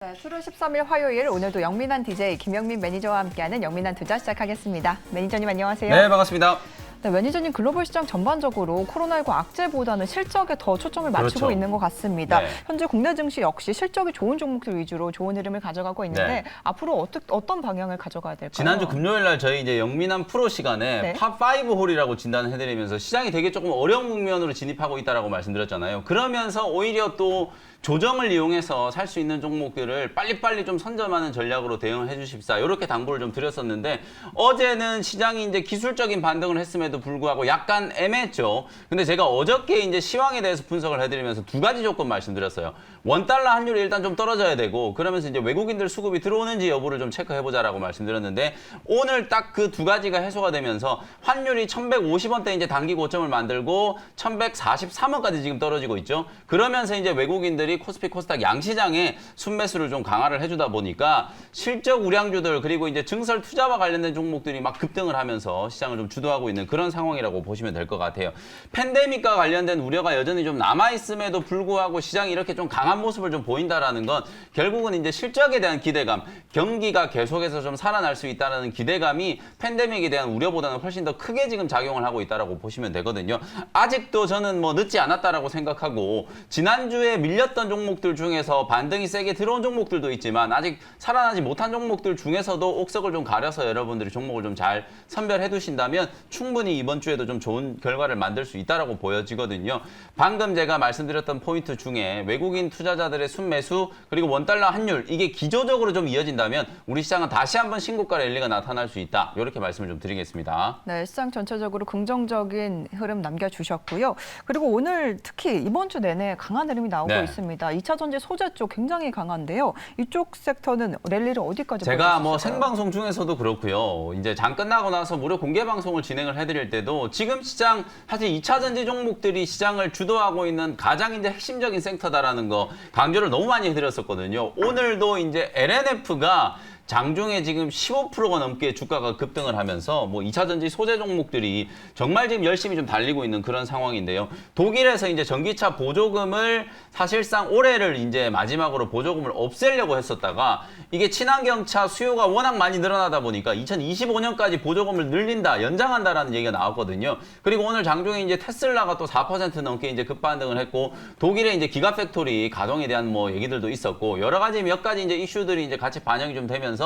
네, 7월 13일 화요일 오늘도 영민한 DJ 김영민 매니저와 함께하는 영민한 투자 시작하겠습니다. 매니저님 안녕하세요. 네, 반갑습니다. 네, 매니저님 글로벌 시장 전반적으로 코로나19 악재보다는 실적에 더 초점을 맞추고 그렇죠. 있는 것 같습니다. 네. 현재 국내 증시 역시 실적이 좋은 종목들 위주로 좋은 흐름을 가져가고 있는데 네. 앞으로 어떤 방향을 가져가야 될까요? 지난주 금요일 날 저희 이제 영민한 프로 시간에 네. 팝5 홀이라고 진단을 해드리면서 시장이 되게 조금 어려운 국면으로 진입하고 있다라고 말씀드렸잖아요. 그러면서 오히려 또 조정을 이용해서 살 수 있는 종목들을 빨리빨리 좀 선점하는 전략으로 대응을 해주십사 이렇게 당부를 좀 드렸었는데 어제는 시장이 이제 기술적인 반등을 했음에도 불구하고 약간 애매했죠. 근데 제가 어저께 이제 시황에 대해서 분석을 해드리면서 두 가지 조건 말씀드렸어요. 원달러 환율이 일단 좀 떨어져야 되고 그러면서 이제 외국인들 수급이 들어오는지 여부를 좀 체크해보자라고 말씀드렸는데 오늘 딱 그 두 가지가 해소가 되면서 환율이 1150원대 이제 단기 고점을 만들고 1143원까지 지금 떨어지고 있죠. 그러면서 이제 외국인들이 코스피 코스닥 양시장에 순매수를 좀 강화를 해주다 보니까 실적 우량주들 그리고 이제 증설 투자와 관련된 종목들이 막 급등을 하면서 시장을 좀 주도하고 있는 그런 상황이라고 보시면 될 것 같아요. 팬데믹과 관련된 우려가 여전히 좀 남아있음에도 불구하고 시장이 이렇게 좀 강한 모습을 좀 보인다라는 건 결국은 이제 실적에 대한 기대감, 경기가 계속해서 좀 살아날 수 있다는 기대감이 팬데믹에 대한 우려보다는 훨씬 더 크게 지금 작용을 하고 있다라고 보시면 되거든요. 아직도 저는 뭐 늦지 않았다라고 생각하고 지난주에 밀렸던 종목들 중에서 반등이 세게 들어온 종목들도 있지만 아직 살아나지 못한 종목들 중에서도 옥석을 좀 가려서 여러분들이 종목을 좀 잘 선별해 두신다면 충분히 이번 주에도 좀 좋은 결과를 만들 수 있다라고 보여지거든요. 방금 제가 말씀드렸던 포인트 중에 외국인 투자자들의 순매수 그리고 원달러 환율 이게 기조적으로 좀 이어진다면 우리 시장은 다시 한번 신고가 랠리가 나타날 수 있다. 이렇게 말씀을 좀 드리겠습니다. 네, 시장 전체적으로 긍정적인 흐름 남겨주셨고요. 그리고 오늘 특히 이번 주 내내 강한 흐름이 나오고 네. 있습니다. 2차 전지 소재 쪽 굉장히 강한데요. 이쪽 섹터는 랠리를 어디까지 제가 보여줄 뭐 수 있을까요? 생방송 중에서도 그렇고요. 이제 장 끝나고 나서 무료 공개 방송을 진행을 해드릴 때도 지금 시장 사실 2차 전지 종목들이 시장을 주도하고 있는 가장 이제 핵심적인 섹터다라는 거 강조를 너무 많이 해드렸었거든요. 오늘도 이제 LNF가 장중에 지금 15%가 넘게 주가가 급등을 하면서 뭐 2차 전지 소재 종목들이 정말 지금 열심히 좀 달리고 있는 그런 상황인데요. 독일에서 이제 전기차 보조금을 사실상 올해를 이제 마지막으로 보조금을 없애려고 했었다가 이게 친환경차 수요가 워낙 많이 늘어나다 보니까 2025년까지 보조금을 늘린다, 연장한다라는 얘기가 나왔거든요. 그리고 오늘 장중에 이제 테슬라가 또 4% 넘게 이제 급반등을 했고 독일의 이제 기가 팩토리 가동에 대한 뭐 얘기들도 있었고 여러 가지 몇 가지 이제 이슈들이 이제 같이 반영이 좀 되면서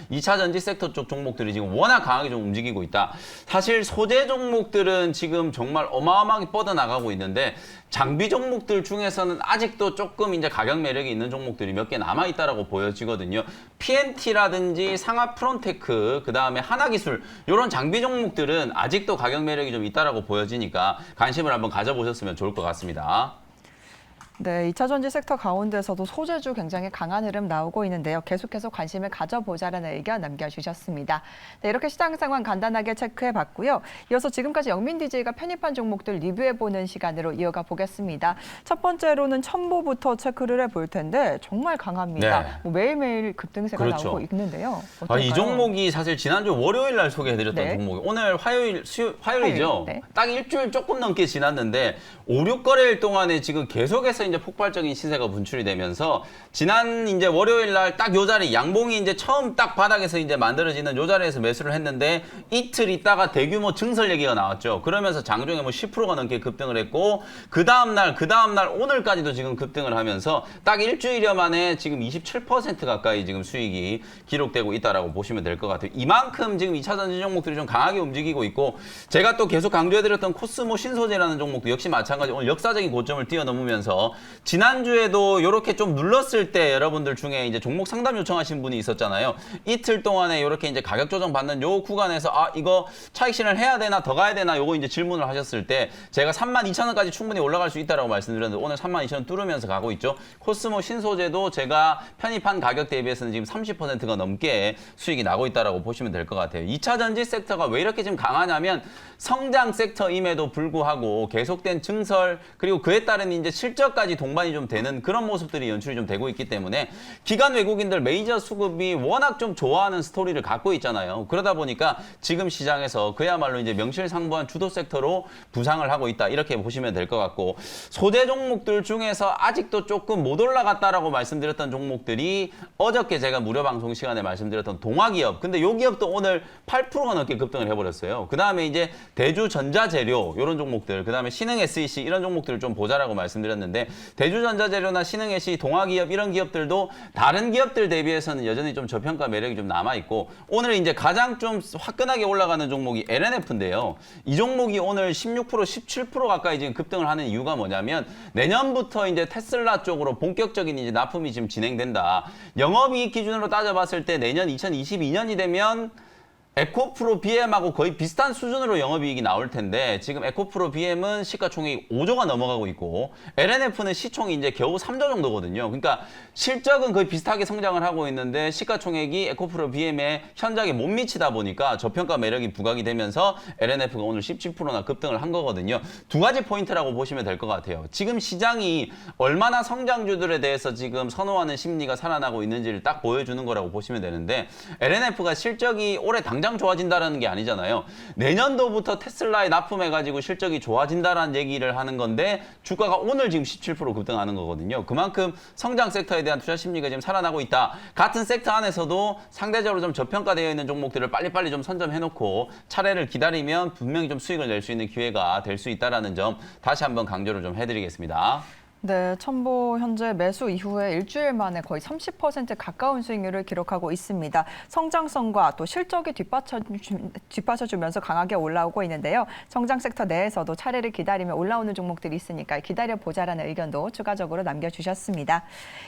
2차 전지 섹터 쪽 종목들이 지금 워낙 강하게 좀 움직이고 있다. 사실 소재 종목들은 지금 정말 어마어마하게 뻗어나가고 있는데 장비 종목들 중에서는 아직도 조금 이제 가격 매력이 있는 종목들이 몇 개 남아 있다라고 보여지거든요. PNT라든지 상하 프론테크, 그다음에 하나기술 이런 장비 종목들은 아직도 가격 매력이 좀 있다라고 보여지니까 관심을 한번 가져보셨으면 좋을 것 같습니다. 네, 2차 전지 섹터 가운데서도 소재주 굉장히 강한 흐름 나오고 있는데요. 계속해서 관심을 가져보자라는 의견 남겨주셨습니다. 네, 이렇게 시장 상황 간단하게 체크해봤고요. 이어서 지금까지 영민 DJ가 편입한 종목들 리뷰해보는 시간으로 이어가 보겠습니다. 첫 번째로는 첨보부터 체크를 해볼 텐데 정말 강합니다. 네. 뭐 매일매일 급등세가 그렇죠. 나오고 있는데요. 어떨까요? 이 종목이 사실 지난주 월요일 날 소개해드렸던 네. 종목이 오늘 화요일이죠. 네. 딱 일주일 조금 넘게 지났는데 5, 6거래일 동안에 지금 계속해서 이제 폭발적인 시세가 분출이 되면서 지난 이제 월요일 날 딱 요 자리 양봉이 이제 처음 딱 바닥에서 이제 만들어지는 요 자리에서 매수를 했는데 이틀 있다가 대규모 증설 얘기가 나왔죠. 그러면서 장중에 뭐 10%가 넘게 급등을 했고 그 다음 날 오늘까지도 지금 급등을 하면서 딱 일주일여 만에 지금 27% 가까이 지금 수익이 기록되고 있다라고 보시면 될 것 같아요. 이만큼 지금 2차 전지 종목들이 좀 강하게 움직이고 있고 제가 또 계속 강조해드렸던 코스모 신소재라는 종목도 역시 마찬가지 오늘 역사적인 고점을 뛰어넘으면서 지난주에도 이렇게 좀 눌렀을 때 여러분들 중에 이제 종목 상담 요청하신 분이 있었잖아요. 이틀 동안에 이렇게 이제 가격 조정 받는 요 구간에서 이거 차익 실현을 해야 되나 더 가야 되나 요거 이제 질문을 하셨을 때 제가 32,000원까지 충분히 올라갈 수 있다라고 말씀드렸는데 오늘 32,000원 뚫으면서 가고 있죠. 코스모 신소재도 제가 편입한 가격 대비해서는 지금 30%가 넘게 수익이 나고 있다라고 보시면 될 것 같아요. 2차 전지 섹터가 왜 이렇게 지금 강하냐면 성장 섹터임에도 불구하고 계속된 증설 그리고 그에 따른 이제 실적까지 수급까지 동반이 좀 되는 그런 모습들이 연출이 좀 되고 있기 때문에 기관 외국인들 메이저 수급이 워낙 좀 좋아하는 스토리를 갖고 있잖아요. 그러다 보니까 지금 시장에서 그야말로 이제 명실상부한 주도 섹터로 부상을 하고 있다. 이렇게 보시면 될 것 같고, 소재 종목들 중에서 아직도 조금 못 올라갔다라고 말씀드렸던 종목들이 어저께 제가 무료 방송 시간에 말씀드렸던 동화기업. 근데 요 기업도 오늘 8%가 넘게 급등을 해버렸어요. 그 다음에 이제 대주전자재료 이런 종목들, 그 다음에 신흥 SEC 이런 종목들을 좀 보자라고 말씀드렸는데, 대주전자재료나 신흥 SEC, 동화기업 이런 기업들도 다른 기업들 대비해서는 여전히 좀 저평가 매력이 좀 남아있고, 오늘 이제 가장 좀 화끈하게 올라가는 종목이 LNF인데요. 이 종목이 오늘 16%, 17% 가까이 지금 급등을 하는 이유가 뭐냐면, 내년부터 이제 테슬라 쪽으로 본격적인 이제 납품이 지금 진행된다. 영업이익 기준으로 따져봤을 때 내년 2022년이 되면 에코프로 BM하고 거의 비슷한 수준으로 영업이익이 나올 텐데, 지금 에코프로 BM은 시가총액이 5조가 넘어가고 있고 LNF는 시총이 이제 겨우 3조 정도거든요. 그러니까 실적은 거의 비슷하게 성장을 하고 있는데 시가총액이 에코프로 BM의 현작에 못 미치다 보니까 저평가 매력이 부각이 되면서 LNF가 오늘 17%나 급등을 한 거거든요. 두 가지 포인트라고 보시면 될 것 같아요. 지금 시장이 얼마나 성장주들에 대해서 지금 선호하는 심리가 살아나고 있는지를 딱 보여주는 거라고 보시면 되는데, LNF가 실적이 올해 당장 좋아진다라는 게 아니잖아요. 내년도부터 테슬라에 납품해가지고 실적이 좋아진다라는 얘기를 하는 건데 주가가 오늘 지금 17% 급등하는 거거든요. 그만큼 성장 섹터에 대한 투자 심리가 지금 살아나고 있다. 같은 섹터 안에서도 상대적으로 좀 저평가되어 있는 종목들을 빨리빨리 좀 선점해놓고 차례를 기다리면 분명히 좀 수익을 낼 수 있는 기회가 될 수 있다는 점 다시 한번 강조를 좀 해드리겠습니다. 네, 첨보 현재 매수 이후에 일주일 만에 거의 30% 가까운 수익률을 기록하고 있습니다. 성장성과 또 실적이 뒷받쳐주면서 강하게 올라오고 있는데요. 성장 섹터 내에서도 차례를 기다리며 올라오는 종목들이 있으니까 기다려보자라는 의견도 추가적으로 남겨주셨습니다.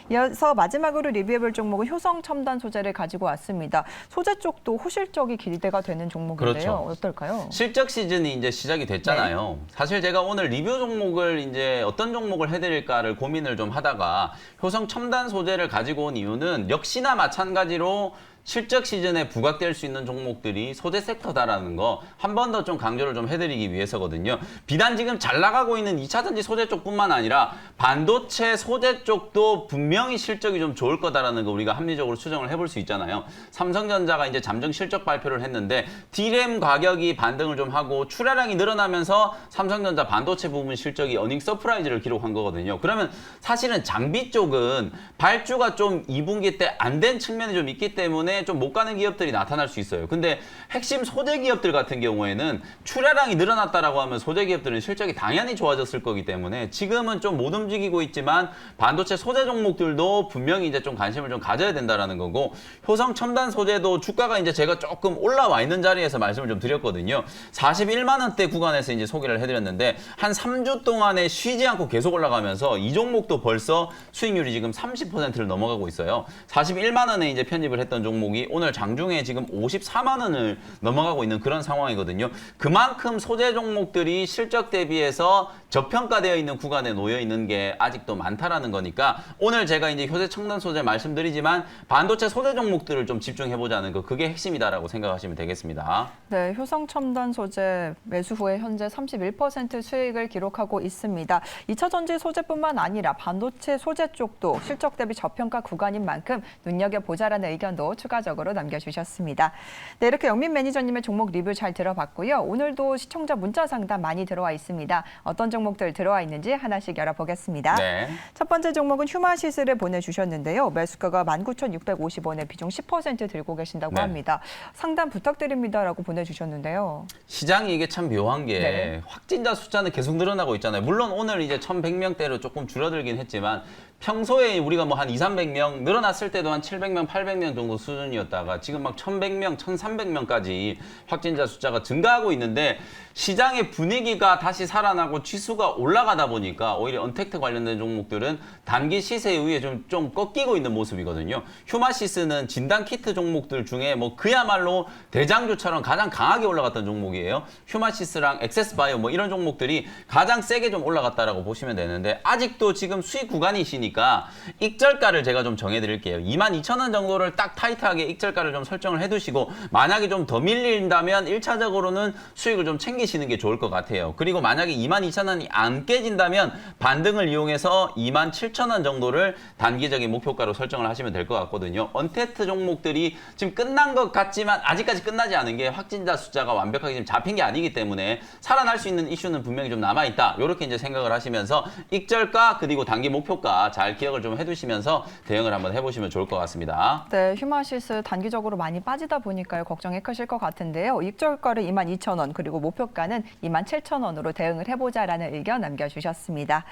이어서 마지막으로 리뷰해볼 종목은 효성첨단 소재를 가지고 왔습니다. 소재 쪽도 호실적이 기대가 되는 종목인데요. 그렇죠. 어떨까요? 실적 시즌이 이제 시작이 됐잖아요. 네. 사실 제가 오늘 리뷰 종목을 이제 어떤 종목을 해드릴까를 고민을 좀 하다가 효성 첨단 소재를 가지고 온 이유는 역시나 마찬가지로 실적 시즌에 부각될 수 있는 종목들이 소재 섹터다라는 거 한 번 더 좀 강조를 좀 해드리기 위해서거든요. 비단 지금 잘 나가고 있는 2차전지 소재 쪽뿐만 아니라 반도체 소재 쪽도 분명히 실적이 좀 좋을 거다라는 거 우리가 합리적으로 추정을 해볼 수 있잖아요. 삼성전자가 이제 잠정 실적 발표를 했는데 DRAM 가격이 반등을 좀 하고 출하량이 늘어나면서 삼성전자 반도체 부분 실적이 어닝 서프라이즈를 기록한 거거든요. 그러면 사실은 장비 쪽은 발주가 좀 2분기 때 안 된 측면이 좀 있기 때문에 좀 못 가는 기업들이 나타날 수 있어요. 근데 핵심 소재 기업들 같은 경우에는 출하량이 늘어났다라고 하면 소재 기업들은 실적이 당연히 좋아졌을 거기 때문에 지금은 좀 못 움직이고 있지만 반도체 소재 종목들도 분명히 이제 좀 관심을 좀 가져야 된다라는 거고, 효성 첨단 소재도 주가가 이제 제가 조금 올라와 있는 자리에서 말씀을 좀 드렸거든요. 41만 원대 구간에서 이제 소개를 해드렸는데 한 3주 동안에 쉬지 않고 계속 올라가면서 이 종목도 벌써 수익률이 지금 30%를 넘어가고 있어요. 41만 원에 이제 편입을 했던 종목이 오늘 장중에 지금 54만 원을 넘어가고 있는 그런 상황이거든요. 그만큼 소재 종목들이 실적 대비해서 저평가되어 있는 구간에 놓여 있는 게 아직도 많다라는 거니까 오늘 제가 이제 효재 첨단 소재 말씀드리지만 반도체 소재 종목들을 좀 집중해 보자는 거, 그게 핵심이다라고 생각하시면 되겠습니다. 네, 효성 첨단 소재 매수 후에 현재 31% 수익을 기록하고 있습니다. 2차 전지 소재뿐만 아니라 반도체 소재 쪽도 실적 대비 저평가 구간인 만큼 눈여겨보자라는 의견도 추가적으로 남겨주셨습니다. 네, 이렇게 영민 매니저님의 종목 리뷰 잘 들어봤고요. 오늘도 시청자 문자 상담 많이 들어와 있습니다. 어떤 종목들 들어와 있는지 하나씩 열어보겠습니다. 네. 첫 번째 종목은 휴마시스를 보내주셨는데요. 매수가가 19,650원에 비중 10% 들고 계신다고 네. 합니다. 상담 부탁드립니다라고 보내주셨는데요. 시장이 이게 참 묘한 게 네. 확진자 숫자는 계속 늘어나고 있잖아요. 물론 오늘 이제 1,100명대로 조금 줄어들긴 했지만 평소에 우리가 뭐 한 200~300명 늘어났을 때도 한 700명, 800명 정도 수준이었다가 지금 막 1,100명, 1,300명까지 확진자 숫자가 증가하고 있는데 시장의 분위기가 다시 살아나고 지수가 올라가다 보니까 오히려 언택트 관련된 종목들은 단기 시세에 의해 좀 꺾이고 있는 모습이거든요. 휴마시스는 진단키트 종목들 중에 뭐 그야말로 대장주처럼 가장 강하게 올라갔던 종목이에요. 휴마시스랑 엑세스바이오 뭐 이런 종목들이 가장 세게 좀 올라갔다라고 보시면 되는데 아직도 지금 수익 구간이시니까 보이니까 익절가를 제가 좀 정해드릴게요. 22,000원 정도를 딱 타이트하게 익절가를 좀 설정을 해두시고 만약에 좀 더 밀린다면 1차적으로는 수익을 좀 챙기시는 게 좋을 것 같아요. 그리고 만약에 22,000원이 안 깨진다면 반등을 이용해서 27,000원 정도를 단기적인 목표가로 설정을 하시면 될 것 같거든요. 언택트 종목들이 지금 끝난 것 같지만 아직까지 끝나지 않은 게 확진자 숫자가 완벽하게 지금 잡힌 게 아니기 때문에 살아날 수 있는 이슈는 분명히 좀 남아있다. 이렇게 이제 생각을 하시면서 익절가 그리고 단기 목표가 잘 기억을 좀 해두시면서 대응을 한번 해보시면 좋을 것 같습니다. 네, 휴마시스 단기적으로 많이 빠지다 보니까요. 걱정이 크실 것 같은데요. 익절가를 22,000원 그리고 목표가는 27,000원으로 대응을 해보자라는 의견 남겨주셨습니다.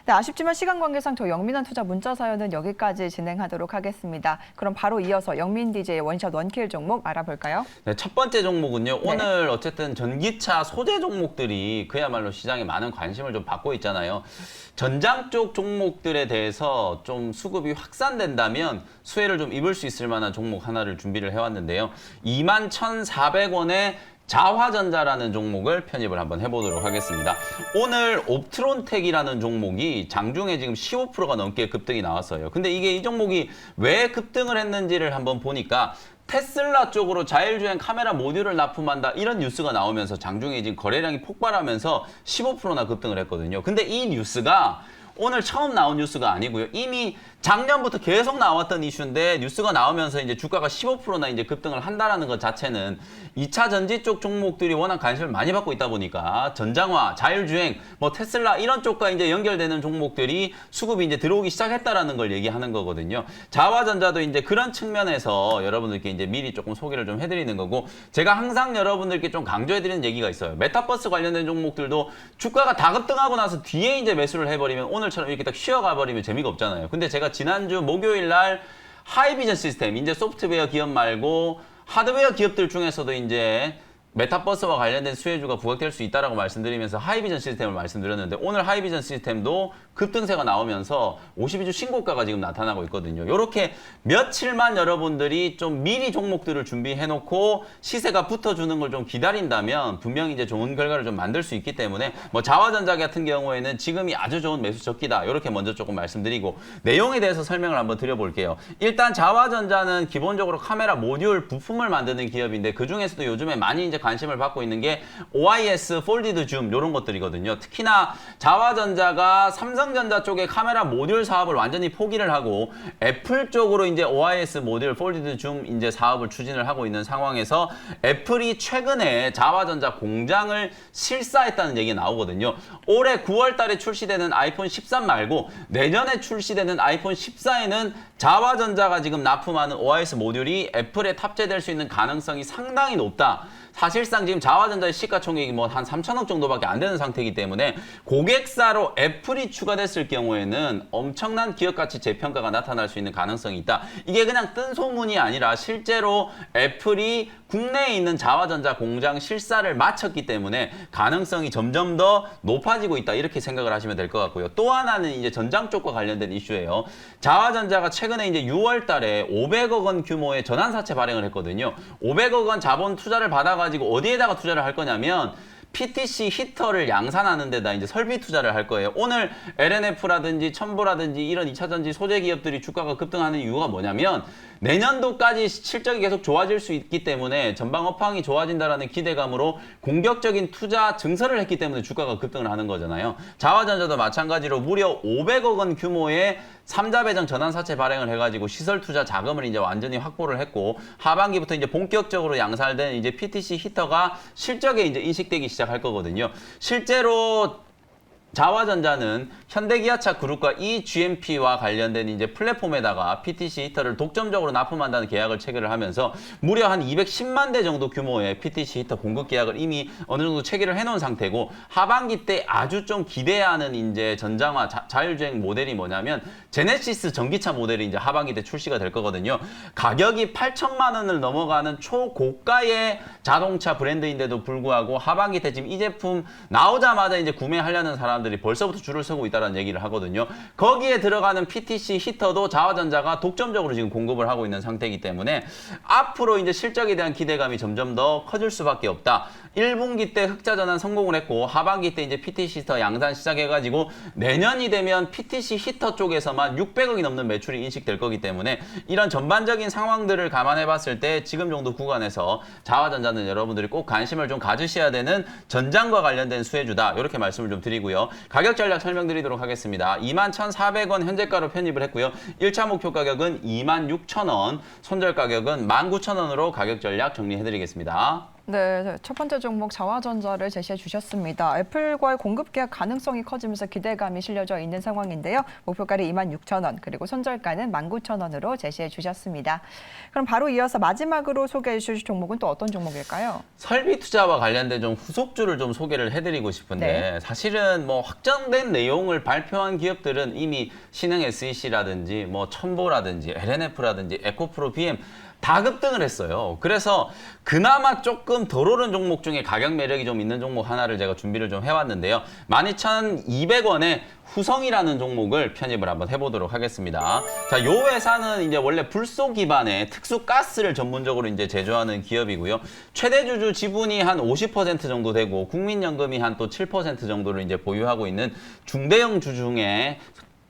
네, 아쉽지만 시간 관계상 저 영민한 투자 문자 사연은 여기까지 진행하도록 하겠습니다. 그럼 바로 이어서 영민 DJ의 원샷 원킬 종목 알아볼까요? 네, 첫 번째 종목은요. 네. 오늘 어쨌든 전기차 소재 종목들이 그야말로 시장에 많은 관심을 좀 받고 있잖아요. 전장 쪽 종목들에 대해서 좀 수급이 확산된다면 수혜를 좀 입을 수 있을 만한 종목 하나를 준비를 해왔는데요. 21,400원에 자화전자라는 종목을 편입을 한번 해보도록 하겠습니다. 오늘 옵트론텍이라는 종목이 장중에 지금 15%가 넘게 급등이 나왔어요. 근데 이게 이 종목이 왜 급등을 했는지를 한번 보니까 테슬라 쪽으로 자율주행 카메라 모듈을 납품한다 이런 뉴스가 나오면서 장중에 지금 거래량이 폭발하면서 15%나 급등을 했거든요. 근데 이 뉴스가 오늘 처음 나온 뉴스가 아니고요. 이미 작년부터 계속 나왔던 이슈인데 뉴스가 나오면서 이제 주가가 15%나 이제 급등을 한다라는 것 자체는 2차 전지 쪽 종목들이 워낙 관심을 많이 받고 있다 보니까 전장화, 자율주행, 뭐 테슬라 이런 쪽과 이제 연결되는 종목들이 수급이 이제 들어오기 시작했다라는 걸 얘기하는 거거든요. 자화전자도 이제 그런 측면에서 여러분들께 이제 미리 조금 소개를 좀 해드리는 거고 제가 항상 여러분들께 좀 강조해드리는 얘기가 있어요. 메타버스 관련된 종목들도 주가가 다 급등하고 나서 뒤에 이제 매수를 해버리면 오늘처럼 이렇게 딱 쉬어가 버리면 재미가 없잖아요. 근데 제가 지난주 목요일 날 하이비전 시스템, 이제 소프트웨어 기업 말고 하드웨어 기업들 중에서도 이제 메타버스와 관련된 수혜주가 부각될 수 있다라고 말씀드리면서 하이비전 시스템을 말씀드렸는데 오늘 하이비전 시스템도 급등세가 나오면서 52주 신고가가 지금 나타나고 있거든요. 이렇게 며칠만 여러분들이 좀 미리 종목들을 준비해놓고 시세가 붙어주는 걸 좀 기다린다면 분명히 이제 좋은 결과를 좀 만들 수 있기 때문에 뭐 자화전자 같은 경우에는 지금이 아주 좋은 매수 적기다. 이렇게 먼저 조금 말씀드리고 내용에 대해서 설명을 한번 드려볼게요. 일단 자화전자는 기본적으로 카메라 모듈 부품을 만드는 기업인데 그 중에서도 요즘에 많이 이제 관심을 받고 있는 게 OIS, 폴디드 줌 이런 것들이거든요. 특히나 자화전자가 삼성전자 쪽의 카메라 모듈 사업을 완전히 포기를 하고 애플 쪽으로 이제 OIS 모듈, 폴디드 줌 이제 사업을 추진을 하고 있는 상황에서 애플이 최근에 자화전자 공장을 실사했다는 얘기가 나오거든요. 올해 9월 달에 출시되는 아이폰 13 말고 내년에 출시되는 아이폰 14에는 자화전자가 지금 납품하는 OIS 모듈이 애플에 탑재될 수 있는 가능성이 상당히 높다. 사실상 지금 자화전자의 시가총액이 뭐 한 3천억 정도밖에 안 되는 상태이기 때문에 고객사로 애플이 추가됐을 경우에는 엄청난 기업가치 재평가가 나타날 수 있는 가능성이 있다. 이게 그냥 뜬 소문이 아니라 실제로 애플이 국내에 있는 자화전자 공장 실사를 마쳤기 때문에 가능성이 점점 더 높아지고 있다. 이렇게 생각을 하시면 될 것 같고요. 또 하나는 이제 전장 쪽과 관련된 이슈예요. 자화전자가 최근에 이제 6월 달에 500억 원 규모의 전환사채 발행을 했거든요. 500억 원 자본 투자를 받아가지고 어디에다가 투자를 할 거냐면 PTC 히터를 양산하는 데다 이제 설비 투자를 할 거예요. 오늘 LNF라든지 첨보라든지 이런 2차 전지 소재 기업들이 주가가 급등하는 이유가 뭐냐면 내년도까지 실적이 계속 좋아질 수 있기 때문에 전방 업황이 좋아진다라는 기대감으로 공격적인 투자 증설을 했기 때문에 주가가 급등을 하는 거잖아요. 자화전자도 마찬가지로 무려 500억 원 규모의 3자 배정 전환 사채 발행을 해가지고 시설 투자 자금을 이제 완전히 확보를 했고 하반기부터 이제 본격적으로 양산된 이제 PTC 히터가 실적에 이제 인식되기 시작할 거거든요. 실제로 자화전자는 현대기아차 그룹과 eGMP와 관련된 이제 플랫폼에다가 PTC 히터를 독점적으로 납품한다는 계약을 체결을 하면서 무려 한 210만 대 정도 규모의 PTC 히터 공급 계약을 이미 어느 정도 체결을 해놓은 상태고 하반기 때 아주 좀 기대하는 이제 전장화 자율주행 모델이 뭐냐면 제네시스 전기차 모델이 이제 하반기 때 출시가 될 거거든요. 가격이 8천만 원을 넘어가는 초고가의 자동차 브랜드인데도 불구하고 하반기 때 지금 이 제품 나오자마자 이제 구매하려는 사람 사람들이 벌써부터 줄을 서고 있다는 얘기를 하거든요. 거기에 들어가는 PTC 히터도 자화전자가 독점적으로 지금 공급을 하고 있는 상태이기 때문에 앞으로 이제 실적에 대한 기대감이 점점 더 커질 수밖에 없다. 1분기 때 흑자 전환 성공을 했고 하반기 때 이제 PTC 히터 양산 시작해가지고 내년이 되면 PTC 히터 쪽에서만 600억이 넘는 매출이 인식될 거기 때문에 이런 전반적인 상황들을 감안해 봤을 때 지금 정도 구간에서 자화전자는 여러분들이 꼭 관심을 좀 가지셔야 되는 전장과 관련된 수혜주다. 이렇게 말씀을 좀 드리고요. 가격 전략 설명드리도록 하겠습니다. 21,400원 현재가로 편입을 했고요. 1차 목표 가격은 26,000원, 손절 가격은 19,000원으로 가격 전략 정리해드리겠습니다. 네, 첫 번째 종목 자화전자를 제시해 주셨습니다. 애플과의 공급 계약 가능성이 커지면서 기대감이 실려져 있는 상황인데요. 목표가를 26,000원, 그리고 손절가는 19,000원으로 제시해 주셨습니다. 그럼 바로 이어서 마지막으로 소개해 주실 종목은 또 어떤 종목일까요? 설비 투자와 관련된 좀 후속주를 좀 소개를 해드리고 싶은데 네. 사실은 뭐 확정된 내용을 발표한 기업들은 이미 신흥 SEC라든지 뭐 첨보라든지 LNF라든지 에코프로 BM 다 급등을 했어요. 그래서 그나마 조금 덜 오른 종목 중에 가격 매력이 좀 있는 종목 하나를 제가 준비를 좀 해왔는데요. 12,200원에 후성이라는 종목을 편입을 한번 해보도록 하겠습니다. 자, 요 회사는 이제 원래 불소 기반의 특수 가스를 전문적으로 이제 제조하는 기업이고요. 최대 주주 지분이 한 50% 정도 되고 국민연금이 한 또 7% 정도를 이제 보유하고 있는 중대형 주 중에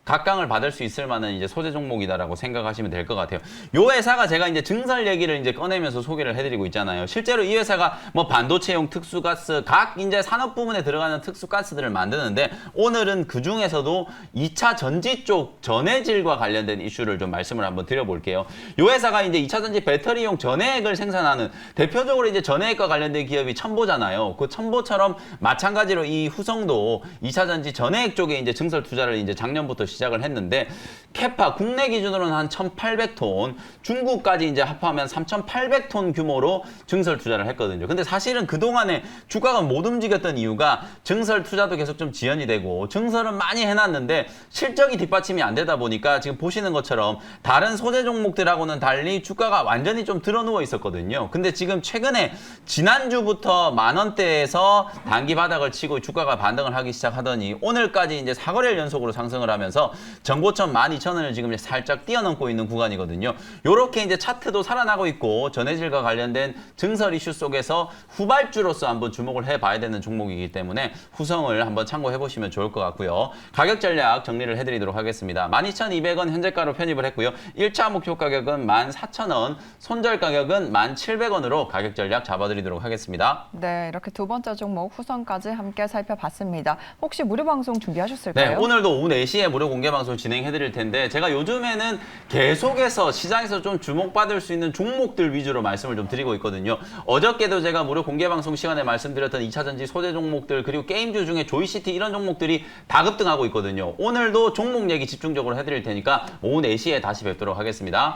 각광을 받을 수 있을 만한 이제 소재 종목이다라고 생각하시면 될 것 같아요. 요 회사가 제가 이제 증설 얘기를 이제 꺼내면서 소개를 해드리고 있잖아요. 실제로 이 회사가 뭐 반도체용 특수가스, 각 이제 산업 부문에 들어가는 특수가스들을 만드는데 오늘은 그 중에서도 2차 전지 쪽 전해질과 관련된 이슈를 좀 말씀을 한번 드려볼게요. 요 회사가 이제 2차 전지 배터리용 전해액을 생산하는 대표적으로 이제 전해액과 관련된 기업이 첨보잖아요. 그 첨보처럼 마찬가지로 이 후성도 2차 전지 전해액 쪽에 이제 증설 투자를 이제 작년부터 시작을 했는데 캐파 국내 기준으로는 한 1,800톤, 중국까지 이제 합하면 3,800톤 규모로 증설 투자를 했거든요. 근데 사실은 그동안에 주가가 못 움직였던 이유가 증설 투자도 계속 좀 지연이 되고 증설은 많이 해놨는데 실적이 뒷받침이 안 되다 보니까 지금 보시는 것처럼 다른 소재 종목들하고는 달리 주가가 완전히 좀 드러누워 있었거든요. 근데 지금 최근에 지난주부터 10,000원대에서 단기 바닥을 치고 주가가 반등을 하기 시작하더니 오늘까지 이제 4거래일 연속으로 상승을 하면서 전고점 12,000원을 지금 살짝 뛰어넘고 있는 구간이거든요. 요렇게 이제 차트도 살아나고 있고 전해질과 관련된 증설 이슈 속에서 후발주로서 한번 주목을 해봐야 되는 종목이기 때문에 후성을 한번 참고해 보시면 좋을 것 같고요. 가격 전략 정리를 해드리도록 하겠습니다. 12,200원 현재가로 편입을 했고요. 1차 목표 가격은 14,000원, 손절 가격은 1,700원으로 가격 전략 잡아드리도록 하겠습니다. 네, 이렇게 두 번째 종목 후성까지 함께 살펴봤습니다. 혹시 무료 방송 준비하셨을까요? 네, 오늘도 오후 4시에 무료 공개 방송 진행해드릴 텐데 제가 요즘에는 계속해서 시장에서 좀 주목받을 수 있는 종목들 위주로 말씀을 좀 드리고 있거든요. 어저께도 제가 무료 공개 방송 시간에 말씀드렸던 2차전지 소재 종목들 그리고 게임주 중에 조이시티 이런 종목들이 다 급등하고 있거든요. 오늘도 종목 얘기 집중적으로 해드릴 테니까 오후 4시에 다시 뵙도록 하겠습니다.